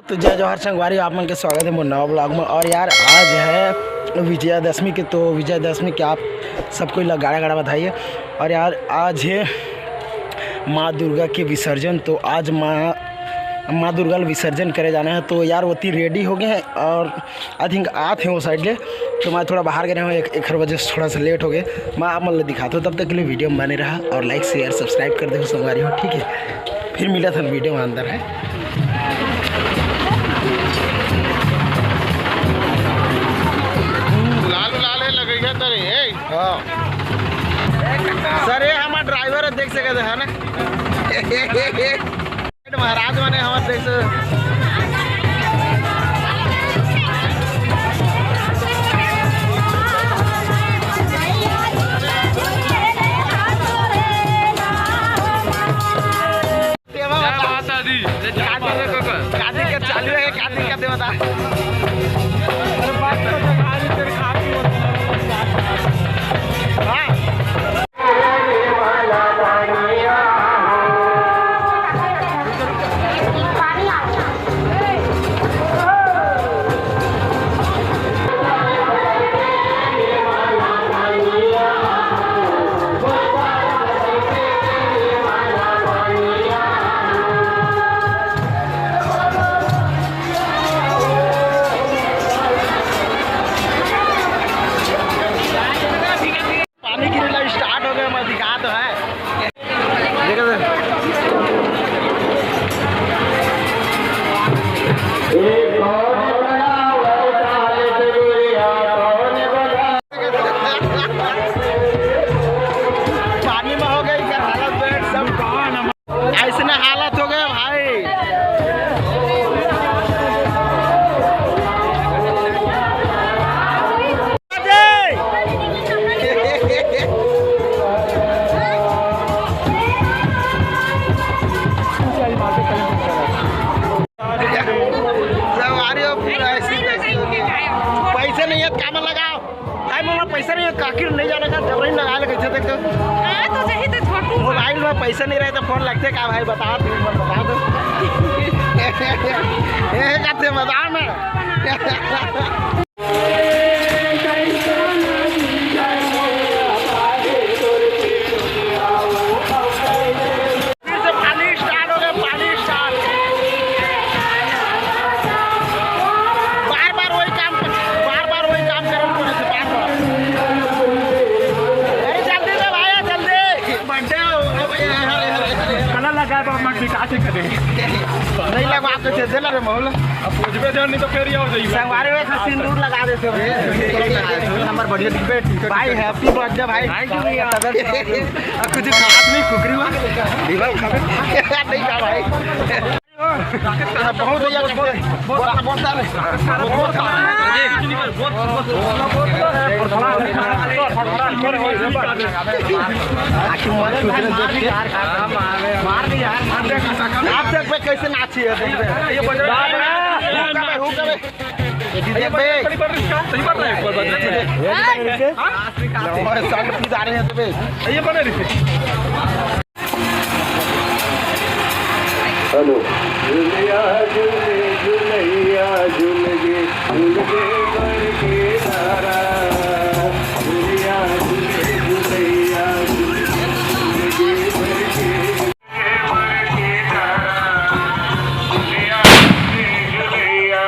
तो जय जवाहर संगवारी, आप मन के स्वागत है मोर नवा ब्लॉग में। और यार आज है विजयादशमी के, तो विजयादशमी के आप सबको गाड़ा गाड़ा बधाई है। और यार आज है माँ दुर्गा के विसर्जन, तो आज माँ दुर्गा विसर्जन करे जाना है। तो यार वो रेडी हो गए हैं और आई थिंक आते हैं वो साइड ले, तो मैं थोड़ा बाहर गए हूँ एक वजह से थोड़ा सा लेट हो गए। मैं आप मतलब दिखाता हूँ, तब तक के लिए वीडियो में बने रहा और लाइक शेयर सब्सक्राइब कर दो संगवारी हो, ठीक है। फिर मिला था वीडियो में अंदर है। हाँ सर, ये हमारा ड्राइवर है, देख सकते है ना। महाराज बने हमारे देख सकते। चालू है कादी बता पैसा नहीं है, काकी नहीं जाने का जबरन लगा ले कैसे देखते तो सही तो छोटू मोबाइल में पैसा नहीं रहे तो फोन लगते का भाई बता दो ये कहते बता ना। नहीं लगवा तो दे रे मोहल, अब पूछबे दे नहीं तो फेर हो जाई संगवारी में सिंदूर लगा देते नंबर बढ़िया दिखबे भाई। हैप्पी बर्थडे भाई। कुछ खास नहीं खुकरी हुआ दीवा खाबे नहीं का भाई बहुत बढ़िया बोलता है आप तक पे कैसे नाची है हेलो झुलिया झुले झुलैया झुल गे बर के तारा झुलिया झुले झुलैया झुल गे बर के तारा झुलिया झुलैया।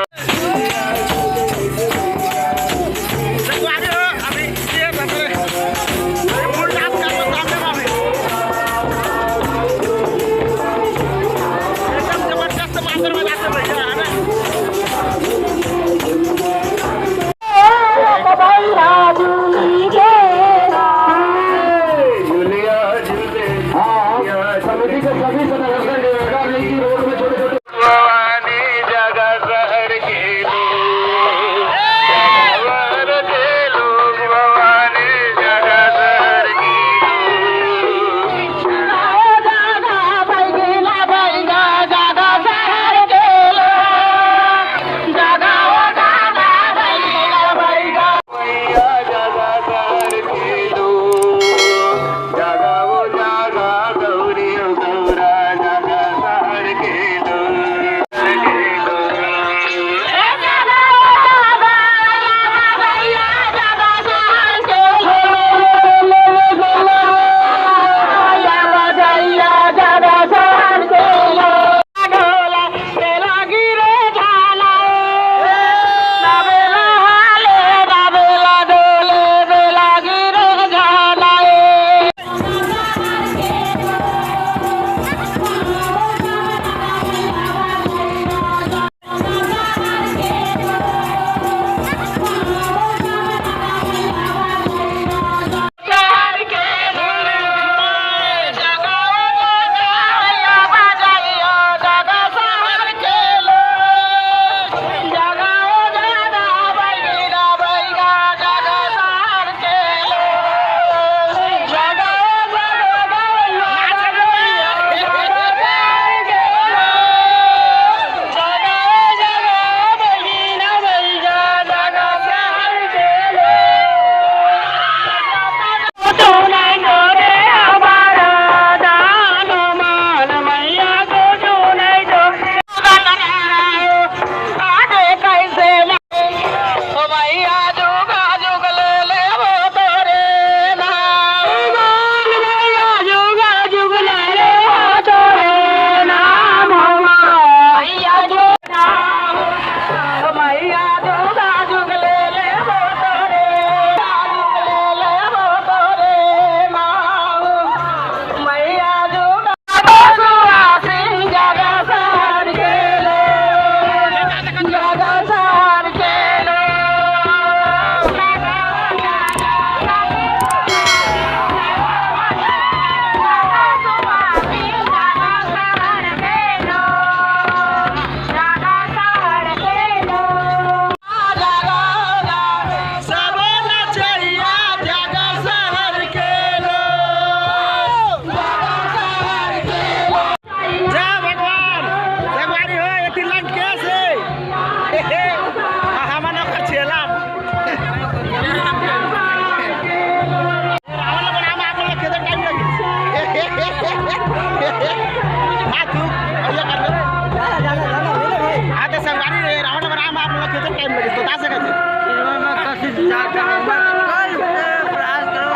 संगवारी रावण राम आप लोग कितना टाइम लगे बता सके थे?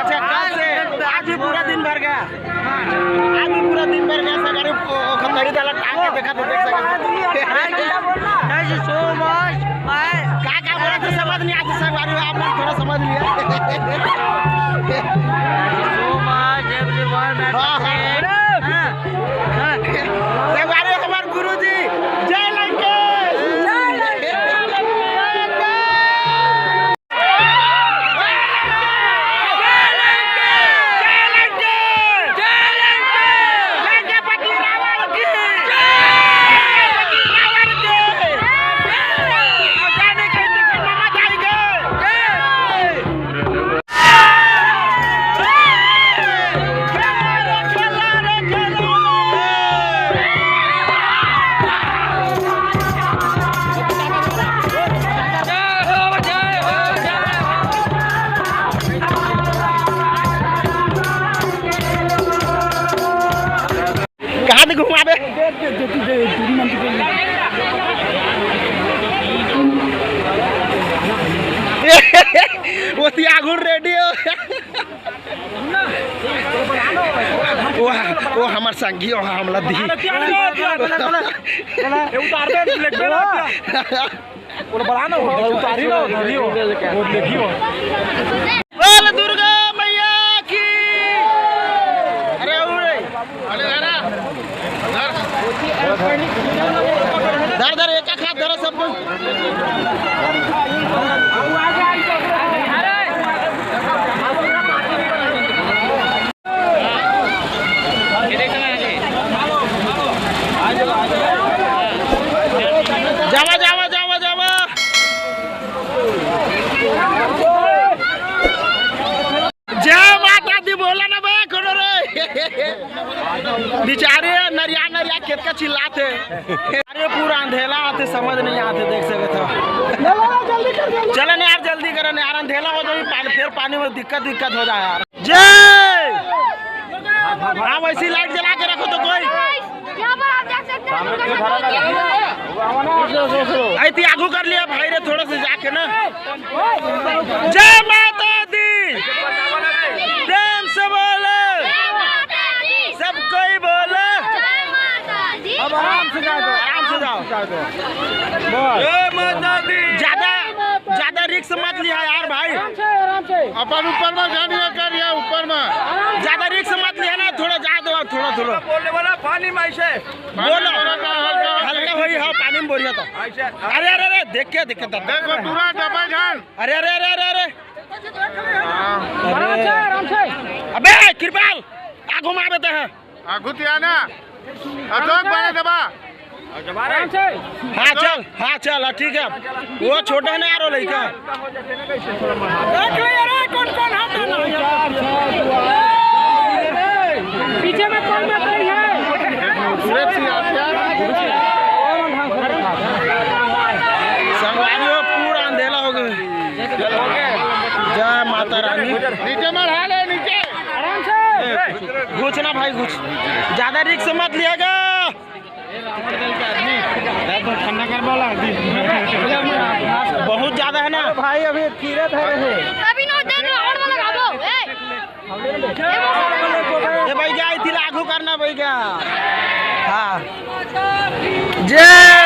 अच्छा कल से आज भी पूरा दिन भर गया, आज भी पूरा दिन भर गया संगवारी खतरी डाला टांग के देखा तो देख सके क्या बोला तो समझ नहीं आती संगवारी आप लोग थोड़ा समझ लिया। संगवारी हमारे गुरुजी जय लंकेश, घुमा दे वो आगुन रेडी हो वो हमार संगी हो हमला दी बोल दुर्गा मैया की। धर धर एक हाथ धरो सबको। जावा जावा जावा जावा जय माता दी बोला ना बे करो रे बेचारे नरिया नरिया खेत का चिल्लाते अरे पूरा अंधेला आते समझ नहीं आते देख सके तो चलो यार जल्दी करो यार अंधेला हो जाए फिर पानी में दिक्कत हो जाए यार। जय हाँ वैसी लाइट जला के रखो तो कोई ऐसी आगू कर लिया भाई रे थोड़ा सा जाके ना। जय माता दी प्रेम से बोले सब कोई बोले अब आराम से जाओ जय माता दी। ज्यादा रिक्स मत लिया यार भाई अपन ऊपर में गाड़ी कर या ऊपर में ज्यादा रिक्स मत लिया ना थोड़ा जा दो थोड़ा बोलने वाला पानी में ऐसे बोलो हल्का होई हाँ पानी में बोलिया तो अरे देख के देखो पूरा डबल ध्यान अरे आराम से अबे कृपाल आगू में आते हैं आगू तिया ना अशोक बड़े दबा हाँ चल ठीक है वो छोटा नहीं आ रहा लड़का पीछे में कौन है संगवारी पूरा अंधेला हो गया। जय माता रानी नीचे में ढाल है नीचे आराम से घुसना भाई घुस ज्यादा रिक्स मत लिएगा बहुत ज्यादा है ना भाई अभी कीड़े ये भाई क्या थी लागू करना भाई क्या हाँ जय